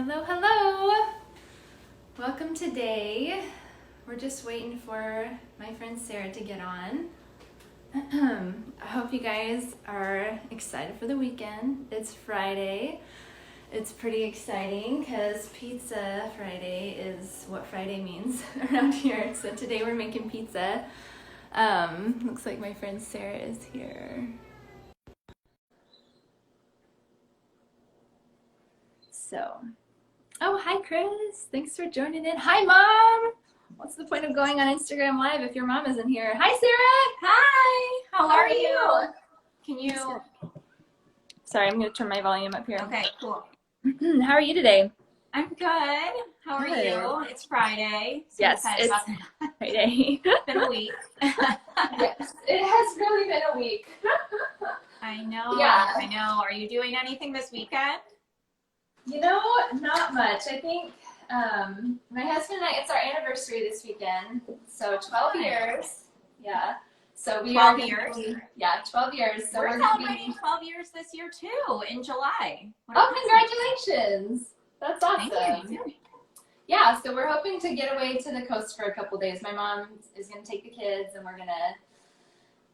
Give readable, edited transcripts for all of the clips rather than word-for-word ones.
Hello, hello! Welcome today. We're just waiting for my friend Sarah to get on. I hope you guys are excited for the weekend. It's Friday. It's pretty exciting because Pizza Friday is what Friday means around here. So today we're making pizza. Looks like my friend Sarah is here. So, oh, hi Chris. Thanks for joining in. Hi Mom. What's the point of going on Instagram Live if your mom isn't here? Hi Sarah. Hi. How are you? Can you? Sorry, I'm going to turn my volume up here. Okay, cool. How are you today? I'm good. How are Good. you? It's Friday. So Yes, it's Friday. It's been a week. Yes, it has really been a week. I know. Yeah. I know. Are you doing anything this weekend? You know, not much. I think my husband and I, it's our anniversary this weekend. So 12 years. Yeah. So we 12 are years? 12 years. So we're celebrating 12 years this year too, in July. Oh, congratulations. That's awesome. Thank you. Yeah, so we're hoping to get away to the coast for a couple days. My mom is going to take the kids and we're going to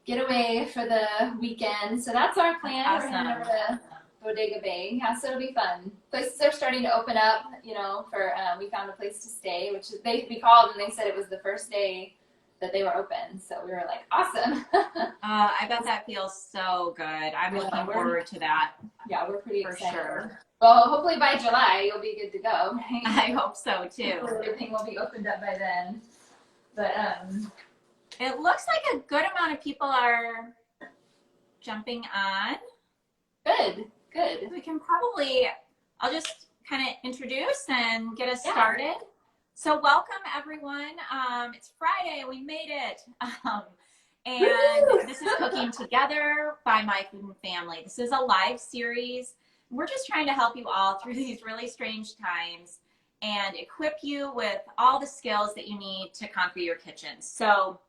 get away for the weekend. So that's our plan. Awesome. We're heading over to Bodega Bay. Yeah, so it'll be fun. Places are starting to open up, you know, for we found a place to stay, which we called and they said it was the first day that they were open. So we were like, awesome. I bet that feels so good. I'm looking forward to that. Yeah, we're pretty excited. For sure. Well, hopefully by July you'll be good to go. Right? I hope so too. Hopefully everything will be opened up by then. But it looks like a good amount of people are jumping on. Good. We can probably, I'll just kind of introduce and get us started. So welcome everyone. It's Friday, we made it. And this is Cooking Together by My Food and Family. This is a live series. We're just trying to help you all through these really strange times and equip you with all the skills that you need to conquer your kitchen. So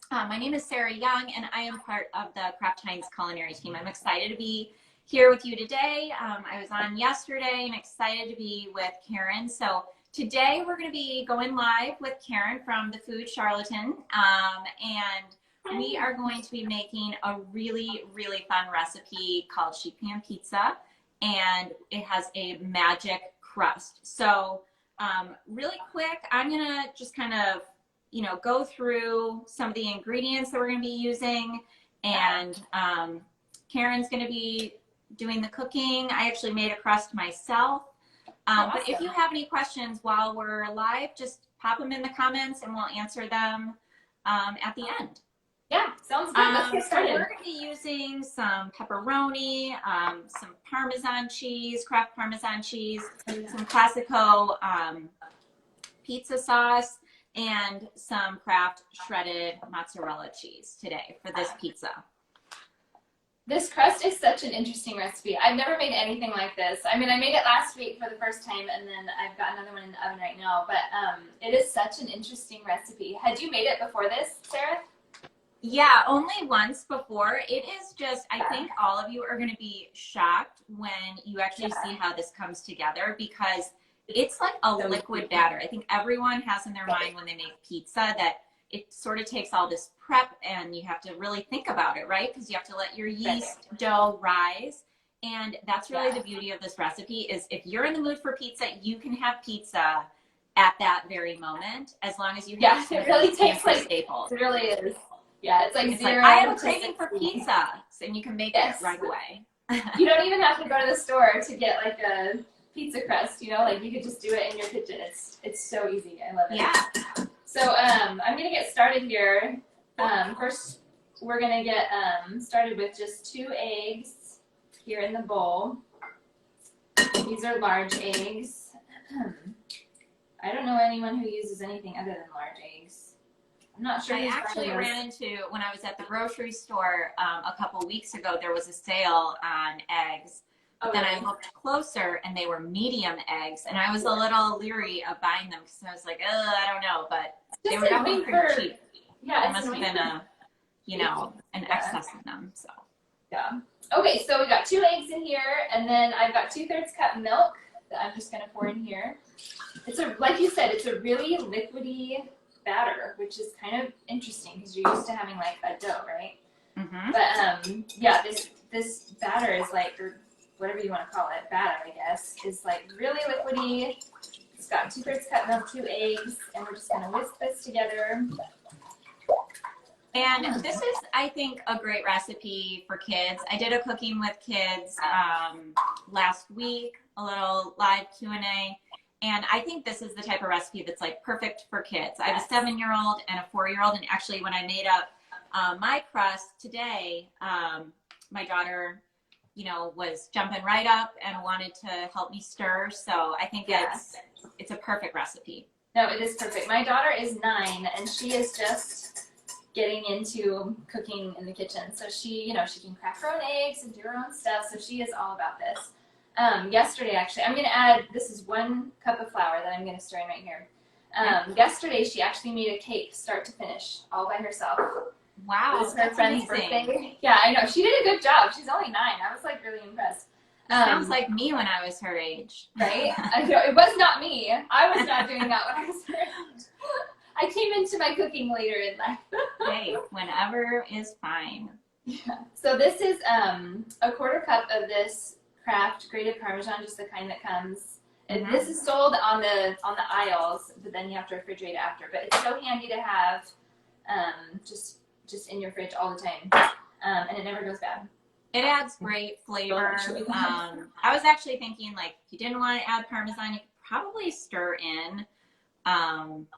my name is Sarah Young and I am part of the Kraft Heinz culinary team. I'm excited to be here with you today. I was on yesterday and excited to be with Karen. So today we're going to be going live with Karen from The Food Charlatan. And we are going to be making a really, really fun recipe called sheet pan pizza. And it has a magic crust. So really quick, I'm going to just kind of, go through some of the ingredients that we're going to be using. And Karen's going to be doing the cooking. I actually made a crust myself. But if you have any questions while we're live, just pop them in the comments and we'll answer them at the end. Yeah, sounds good. Let's get started. So we're going to be using some pepperoni, some Parmesan cheese, Kraft Parmesan cheese, some Classico pizza sauce, and some Kraft shredded mozzarella cheese today for this pizza. This crust is such an interesting recipe. I've never made anything like this. I mean, I made it last week for the first time, and then I've got another one in the oven right now. But it is such an interesting recipe. Had you made it before this, Sarah? Yeah, only once before. It is just, I think all of you are going to be shocked when you actually see how this comes together because it's like a liquid batter. I think everyone has in their mind when they make pizza that it sort of takes all this prep and you have to really think about it, right? Because you have to let your yeast dough rise. And that's really the beauty of this recipe is if you're in the mood for pizza, you can have pizza at that very moment as long as you have it really takes like staples. It really is. Yeah, it's like zero. I have a craving for pizza, and you can make it right away. You don't even have to go to the store to get like a pizza crust, like you could just do it in your kitchen. It's so easy. I love it. Yeah. So I'm gonna get started here. First, we're gonna get started with just 2 eggs here in the bowl. These are large eggs. I don't know anyone who uses anything other than large eggs. I'm not sure. I actually ran into, when I was at the grocery store a couple weeks ago, there was a sale on eggs. But then I looked closer and they were medium eggs. And I was a little leery of buying them because I was like, I don't know. But they were definitely pretty cheap. Yeah, there must have been an excess of them. So. Yeah. Okay, so we got 2 eggs in here. And then I've got 2/3 cup milk. that I'm just gonna pour in here. It's like you said, it's a really liquidy batter, which is kind of interesting because you're used to having like a dough, right? Mm-hmm. But yeah, this batter is like, or whatever you want to call it, batter, I guess, is like really liquidy. It's got 2/3 cup milk, 2 eggs, and we're just gonna whisk this together. And this is, I think, a great recipe for kids. I did a cooking with kids last week, a little live Q&A, and I think this is the type of recipe that's like perfect for kids. I have a 7-year-old and a 4-year-old, and actually when I made up my crust today, my daughter, was jumping right up and wanted to help me stir. So I think it's a perfect recipe. No, it is perfect. My daughter is 9, and she is just getting into cooking in the kitchen. So she can crack her own eggs and do her own stuff. So she is all about this. Yesterday, actually, I'm going to add, this is 1 cup of flour that I'm going to stir in right here. Yesterday, she actually made a cake start to finish all by herself. Wow, It was her friend's birthday. Yeah, I know. She did a good job. She's only 9. I was like really impressed. Sounds like me when I was her age. Right? I know, it was not me. I was not doing that when I was her age. I came into my cooking later in life. Hey, whenever is fine. Yeah. So this is a 1/4 cup of this Kraft grated Parmesan, just the kind that comes. And this is sold on the aisles, but then you have to refrigerate it after. But it's so handy to have just in your fridge all the time, and it never goes bad. It adds great flavor. I was actually thinking, like, if you didn't want to add Parmesan, you could probably stir in.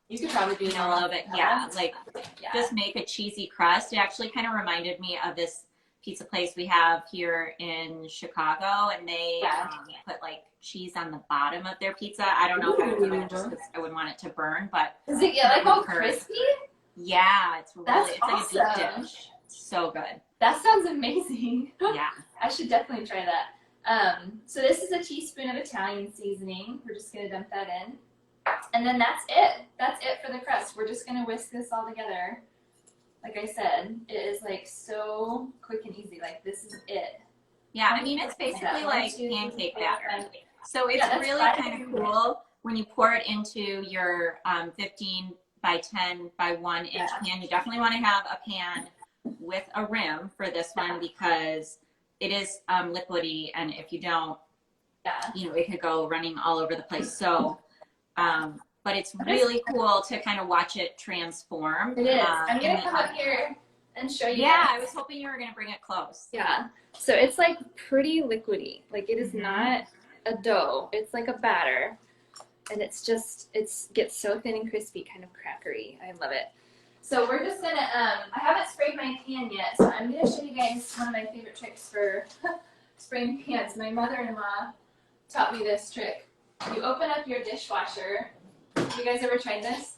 You could probably do a little bit, just make a cheesy crust. It actually kind of reminded me of this pizza place we have here in Chicago, and they put like cheese on the bottom of their pizza. I don't know if I would do it just because I wouldn't want it to burn, but is it like all crispy? Yeah, it's like awesome. a deep dish. So good. That sounds amazing. Yeah. I should definitely try that. So this is a teaspoon of Italian seasoning. We're just gonna dump that in. And then that's it. That's it for the crust. We're just gonna whisk this all together. Like I said, it is like so quick and easy. Like this is it. Yeah, I mean, it's basically like pancake batter. So it's really kind of cool when you pour it into your 15 by 10 by 1 inch pan. You definitely want to have a pan with a rim for this one because it is liquidy, and if you don't, it could go running all over the place. So, but it's really cool to kind of watch it transform. It is. I'm gonna come up here and show you. Yeah, I was hoping you were gonna bring it close. Yeah. So it's like pretty liquidy. Like it is not a dough. It's like a batter, and it gets so thin and crispy, kind of crackery. I love it. So we're just gonna. I haven't sprayed my pan yet, so I'm gonna show you guys one of my favorite tricks for spraying pans. My mother-in-law taught me this trick. You open up your dishwasher. Have you guys ever tried this?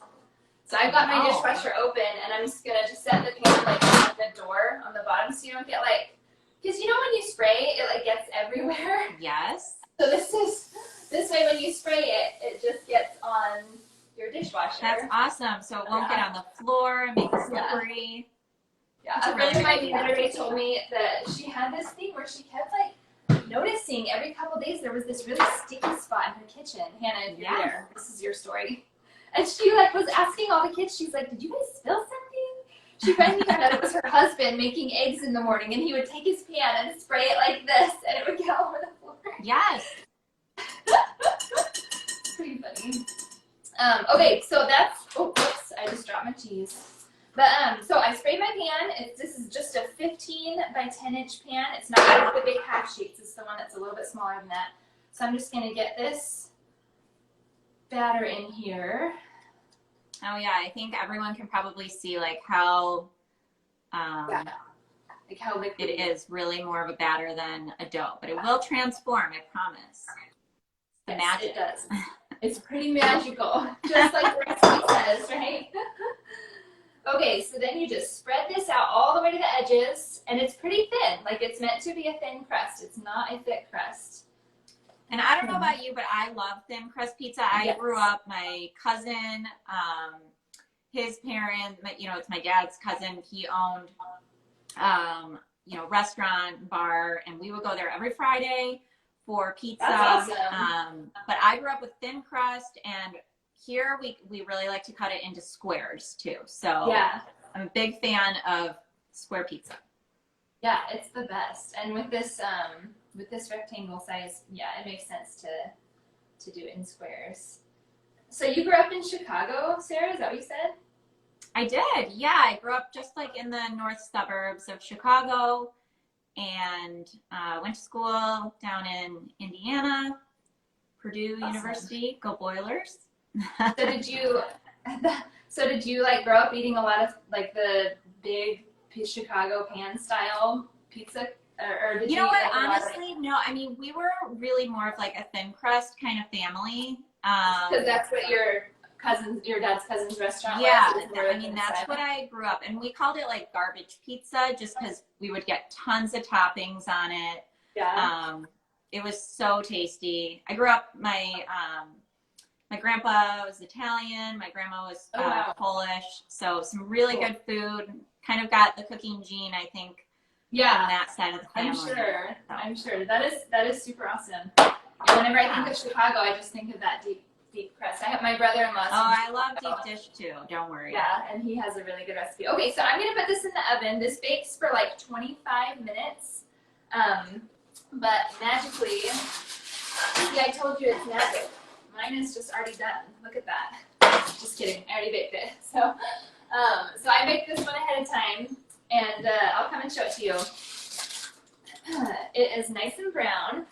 So I've got my dishwasher open, and I'm just gonna set the pan like on the door on the bottom, so you don't get like, because when you spray, it like gets everywhere. Yes. So this way when you spray it, it just gets on your dishwasher. That's awesome. So it won't get on the floor and make it slippery. Yeah. A friend of mine the other day told me that she had this thing where she kept like noticing every couple days there was this really sticky spot in her kitchen. Hannah, if you're there, this is your story. And she like was asking all the kids, she's like, did you guys spill something? She finally found out it was her husband making eggs in the morning, and he would take his pan and spray it like this, and it would get all over the floor. Yes. Pretty funny. Okay, so that's, whoops, I just dropped my cheese. But, so I sprayed my pan. This is just a 15 by 10 inch pan. It's not like the big half sheets. It's the one that's a little bit smaller than that. So I'm just going to get this batter in here. Oh yeah, I think everyone can probably see like how like how liquid it is really more of a batter than a dough, but it will transform, I promise. The magic. It does. It's pretty magical, just like the recipe says, right? Okay, so then you just spread this out all the way to the edges, and it's pretty thin. Like it's meant to be a thin crust. It's not a thick crust. And I don't know about you, but I love thin crust pizza. I grew up, my cousin, his parents, it's my dad's cousin. He owned, restaurant, bar, and we would go there every Friday for pizza. That's awesome. but I grew up with thin crust, and here we really like to cut it into squares too. So Yeah. I'm a big fan of square pizza. Yeah, it's the best. And with this rectangle size, yeah, it makes sense to do it in squares. So you grew up in Chicago, Sarah? Is that what you said? I did. Yeah, I grew up just like in the north suburbs of Chicago, and went to school down in Indiana, Purdue Awesome. University. Go Boilers. So did you like grow up eating a lot of like the big Chicago pan style pizza, or did You know what? eat, like, Honestly, no. I mean, we were really more of like a thin crust kind of family. Because that's what your dad's cousin's restaurant Yeah, was? I mean, that's what I grew up, and we called it like garbage pizza just because we would get tons of toppings on it. Yeah. It was so tasty. I grew up, my grandpa was Italian, my grandma was Polish, so some really good food. Kind of got the cooking gene, I think, Yeah. on that side of the family. I'm sure. That is super awesome. And whenever I think of Chicago, I just think of that deep crust. I have my brother-in-law. Oh, I love deep dish too. Don't worry. Yeah, and he has a really good recipe. Okay, so I'm gonna put this in the oven. This bakes for like 25 minutes. But magically, see, I told you it's magic. Mine is just already done. Look at that. Just kidding. I already baked it. So I baked this one ahead of time, and I'll come and show it to you. It is nice and brown,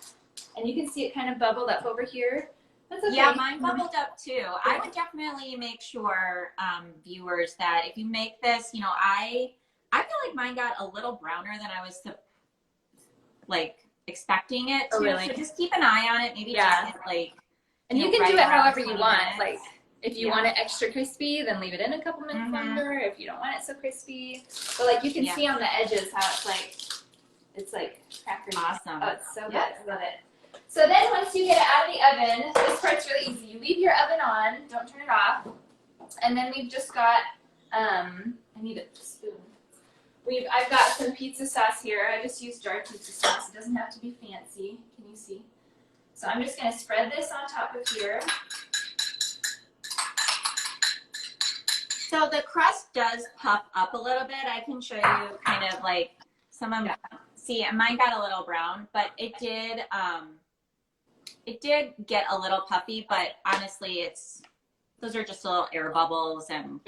and you can see it kind of bubbled up over here. That's okay. Yeah, mine bubbled up too. I would definitely make sure, viewers, that if you make this, you know, I feel like mine got a little browner than I was expecting it to. Oh, really? So just keep an eye on it. Maybe check it like. And you can right do it however you want. minutes. Like, if you want it extra crispy, then leave it in a couple minutes longer. If you don't want it so crispy, but like you can see on the edges how it's like crackery. Awesome. Oh, it's so good. I love it. So then once you get it out of the oven, this part's really easy. You leave your oven on, don't turn it off, and then we've just got I need a spoon. I've got some pizza sauce here. I just use jar pizza sauce. It doesn't have to be fancy. Can you see? So I'm just going to spread this on top of here. So the crust does puff up a little bit. I can show you kind of like some of see, mine got a little brown, but it did get a little puffy, but honestly those are just little air bubbles, and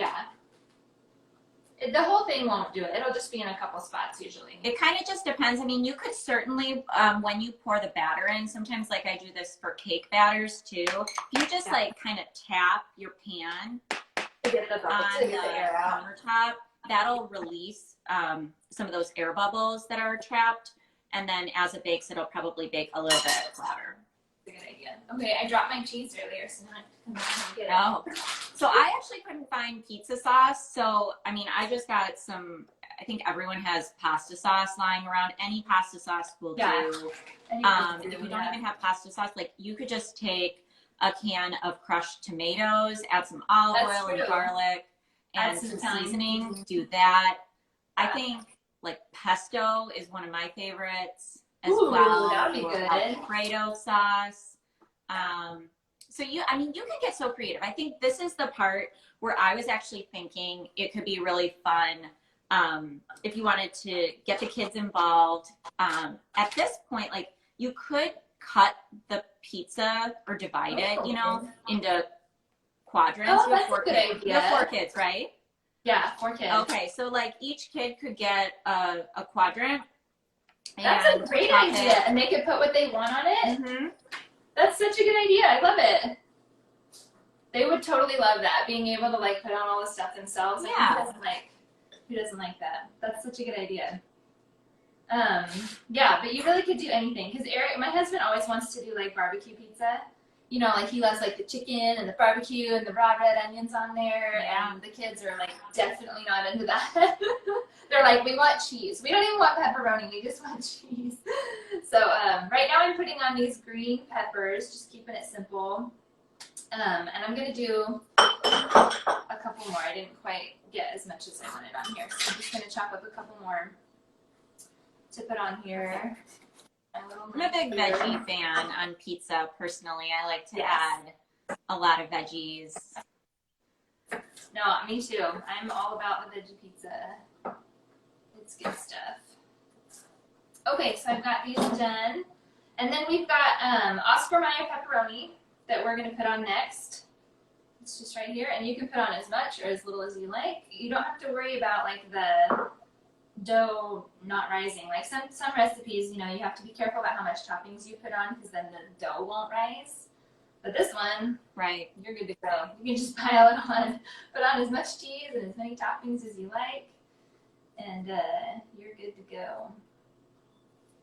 the whole thing won't do it. It'll just be in a couple spots usually. It kind of just depends. I mean, you could certainly, when you pour the batter in, sometimes like I do this for cake batters too. You just like kind of tap your pan to get the bubbles, on the countertop. That'll release some of those air bubbles that are trapped. And then as it bakes, it'll probably bake a little bit flatter. That's a good idea. Okay, I dropped my cheese earlier, so now I have to come back and get it. Oh, so I actually couldn't find pizza sauce. So, I mean, I just got some, I think everyone has pasta sauce lying around. Any pasta sauce will do. If you don't even have pasta sauce, like you could just take a can of crushed tomatoes, add some olive oil and garlic, and some seasoning. Do that. I think like pesto is one of my favorites as well. That would be good. Alfredo sauce. So you can get so creative. I think this is the part where I was actually thinking it could be really fun if you wanted to get the kids involved. At this point, like you could cut the pizza or divide it, into quadrants. Oh, that's a good idea. You have 4 kids, right? Yeah, 4 kids. Okay, so like each kid could get a quadrant. That's a great idea. And they could put what they want on it. Mm-hmm. That's such a good idea. I love it. They would totally love that, being able to like put on all the stuff themselves. Yeah. Who doesn't like that? That's such a good idea. Yeah, but you really could do anything. Because my husband always wants to do like barbecue pizza. Like he loves like the chicken and the barbecue and the raw red onions on there. Yeah. And the kids are like definitely not into that. They're like, we want cheese. We don't even want pepperoni. We just want cheese. So right now I'm putting on these green peppers, just keeping it simple. And I'm going to do a couple more. I didn't quite get as much as I wanted on here. So I'm just going to chop up a couple more to put on here. I'm a big veggie fan on pizza personally. I like to add a lot of veggies. No, me too. I'm all about the veggie pizza. It's good stuff. Okay, so I've got these done. And then we've got Oscar Mayer pepperoni that we're going to put on next. It's just right here. And you can put on as much or as little as you like. You don't have to worry about like the dough not rising. Like some recipes, you know, you have to be careful about how much toppings you put on because then the dough won't rise. But this one, right, you're good to go. You can just pile it on, put on as much cheese and as many toppings as you like, and you're good to go.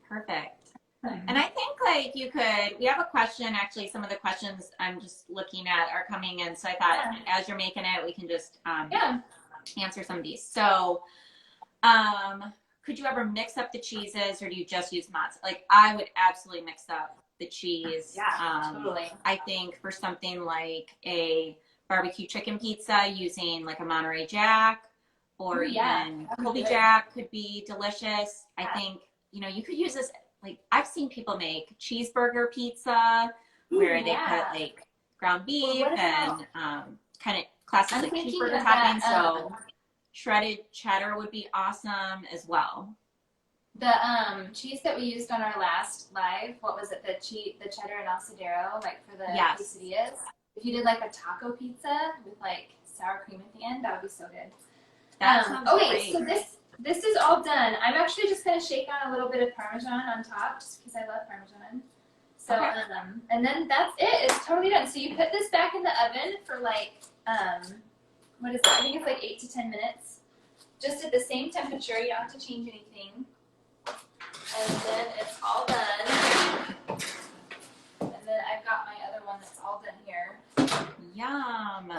Perfect. And I think like you could, we have a question, actually some of the questions I'm just looking at are coming in. So I thought as you're making it, we can just answer some of these. So could you ever mix up the cheeses or do you just use mozzarella? Like I would absolutely mix up the cheese. Yeah, totally. I think for something like a barbecue chicken pizza using like a Monterey Jack or even Colby Jack could be delicious. I think, you know, you could use this, like I've seen people make cheeseburger pizza where they put like ground beef and kind of classic like cheeseburger toppings. So shredded cheddar would be awesome as well. The cheese that we used on our last live, what was it? The cheddar and asadero, like for the quesadillas. If you did like a taco pizza with like sour cream at the end, that would be so good. That sounds great. So this is all done. I'm actually just gonna shake on a little bit of parmesan on top, just because I love parmesan. So and then that's it. It's totally done. So you put this back in the oven for like what is it? I think it's like 8 to 10 minutes, just at the same temperature. You don't have to change anything. And then it's all done. And then I've got my other one that's all done here. Yum.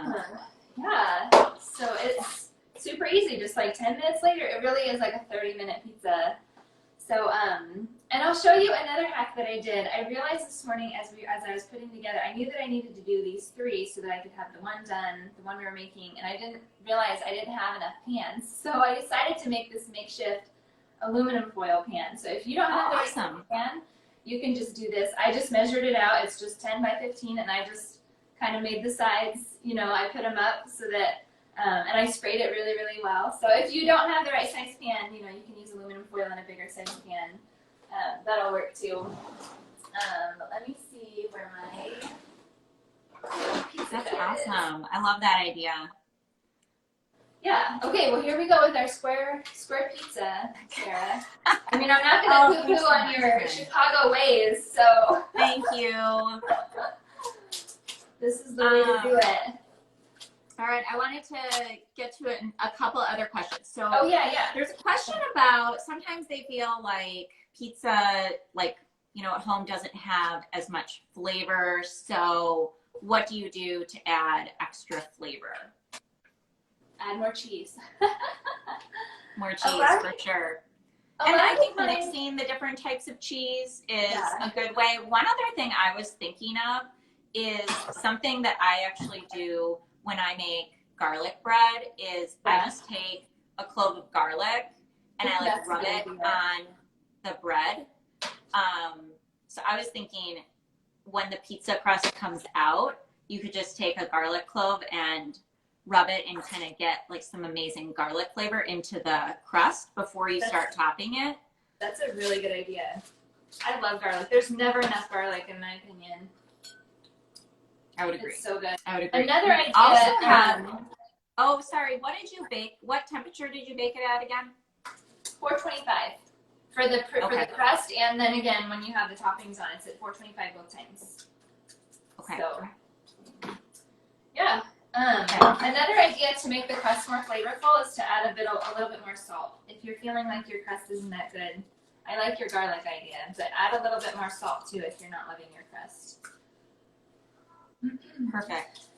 Yeah. So it's super easy. Just like 10 minutes later, it really is like a 30-minute pizza. So and I'll show you another hack that I did. I realized this morning as I was putting together, I knew that I needed to do these 3 so that I could have the one done, the one we were making, and I didn't realize I didn't have enough pans. So I decided to make this makeshift aluminum foil pan. So if you don't have a pan, you can just do this. I just measured it out. It's just 10 by 15, and I just kind of made the sides, you know, I put them up so that, and I sprayed it really, really well. So if you don't have the right size pan, you know, you can use aluminum foil in a bigger size pan. That'll work too. But let me see where my pizza That's awesome. I love that idea. Yeah. Okay. Well, here we go with our square pizza, Sarah. I mean, I'm not gonna poo-poo on your Chicago ways, so. Thank you. This is the way to do it. All right. I wanted to get to a couple other questions. So. Oh yeah. There's a question about sometimes they feel like pizza, like you know, at home doesn't have as much flavor. So, what do you do to add extra flavor? Add more cheese. More cheese, for sure. And I think mixing the different types of cheese is a good way. One other thing I was thinking of is something that I actually do when I make garlic bread is I just take a clove of garlic and I like rub it on the bread. So I was thinking when the pizza crust comes out, you could just take a garlic clove and rub it and kind of get like some amazing garlic flavor into the crust before you start topping it. That's a really good idea. I love garlic. There's never enough garlic in my opinion. I would agree. It's so good. I would agree. Another idea. Also oh, sorry. What did you bake? What temperature did you bake it at again? 425 for the crust, and then again when you have the toppings on, it's at 425 both times. Okay. So yeah. Another idea to make the crust more flavorful is to add a little bit more salt. If you're feeling like your crust isn't that good, I like your garlic idea, but add a little bit more salt too if you're not loving your crust. Perfect.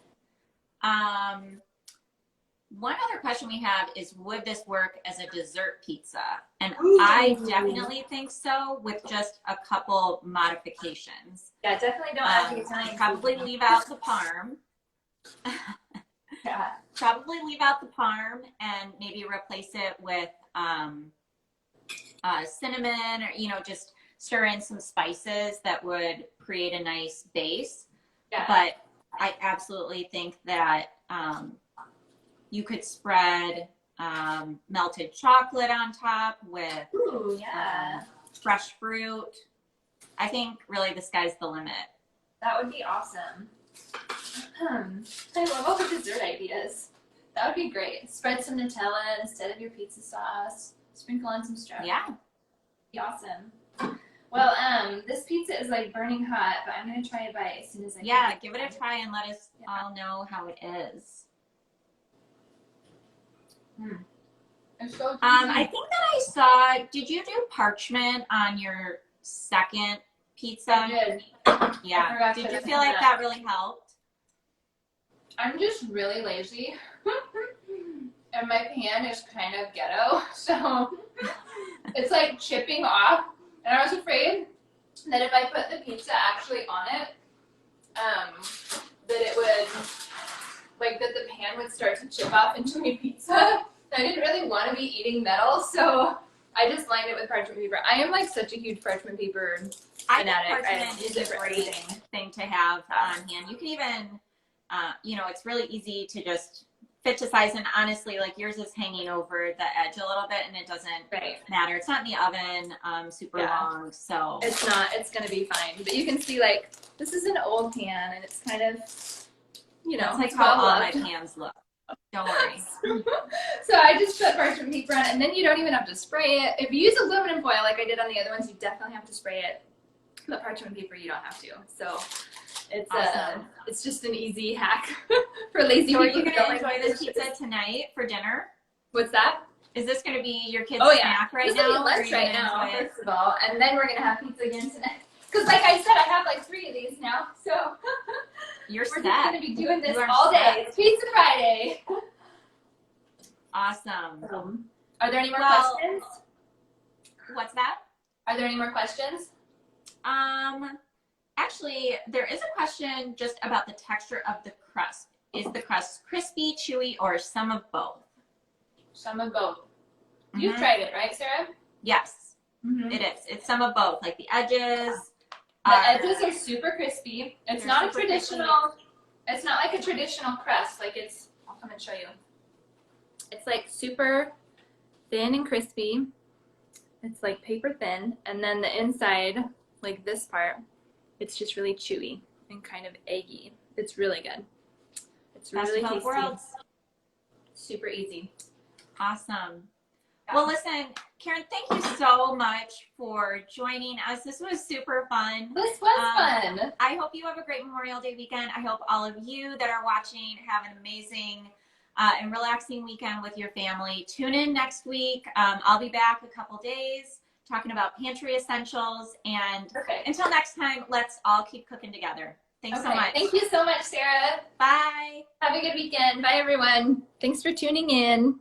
One other question we have is, would this work as a dessert pizza? And I definitely think so, with just a couple modifications. Yeah, definitely don't add the Italian. Probably leave out the parm. Yeah. Probably leave out the parm and maybe replace it with cinnamon, or just stir in some spices that would create a nice base. Yeah. But I absolutely think that you could spread melted chocolate on top with fresh fruit. I think really the sky's the limit. That would be awesome. I love all the dessert ideas. That would be great. Spread some Nutella instead of your pizza sauce. Sprinkle on some strawberries. Yeah. Be awesome. Well, this pizza is like burning hot, but I'm gonna try a bite as soon as I can. Yeah, give it a try and let us all know how it is. It's so I think that I saw, did you do parchment on your second pizza? I did. Yeah. Did you feel like that really helped? I'm just really lazy. And my pan is kind of ghetto, so it's like chipping off. And I was afraid that if I put the pizza actually on it, that it would, like, that the pan would start to chip off into my pizza. I didn't really want to be eating metal, so I just lined it with parchment paper. I am like such a huge parchment paper fanatic. Parchment is a great thing to have on hand. You can even, it's really easy to just fit to size, and honestly, like yours is hanging over the edge a little bit and it doesn't matter. It's not in the oven super long, so it's not, it's gonna be fine. But you can see, like, this is an old pan and it's kind of, it's like how all my pans look. Don't worry. So I just put parchment paper on it, and then you don't even have to spray it. If you use aluminum foil like I did on the other ones, you definitely have to spray it. But parchment paper, you don't have to. So it's awesome. It's just an easy hack for lazy people. Are you gonna enjoy this pizza tonight for dinner? What's that? Is this gonna be your kids' snack right this now? This is lunch right now, first of all, and then we're gonna have pizza again tonight. Because, like I said, I have like 3 of these now, so we're just gonna be doing this all set. day. It's Pizza Friday. Awesome. Are there any more questions? What's that? Are there any more questions? Actually, there is a question just about the texture of the crust. Is the crust crispy, chewy, or some of both? Some of both. You've tried it, right, Sarah? Yes, it is. It's some of both. Like the edges. The edges are super crispy. It's not a traditional. It's not like a traditional crust. Like it's. I'll come and show you. It's like super thin and crispy. It's like paper thin, and then the inside, like this part, it's just really chewy and kind of eggy. It's really good. It's really tasty. Worlds. Super easy. Awesome. Well, listen, Karen, thank you so much for joining us. This was super fun. This was fun. I hope you have a great Memorial Day weekend. I hope all of you that are watching have an amazing and relaxing weekend with your family. Tune in next week. I'll be back a couple days talking about pantry essentials. And until next time, let's all keep cooking together. Thanks so much. Thank you so much, Sarah. Bye. Have a good weekend. Bye, everyone. Thanks for tuning in.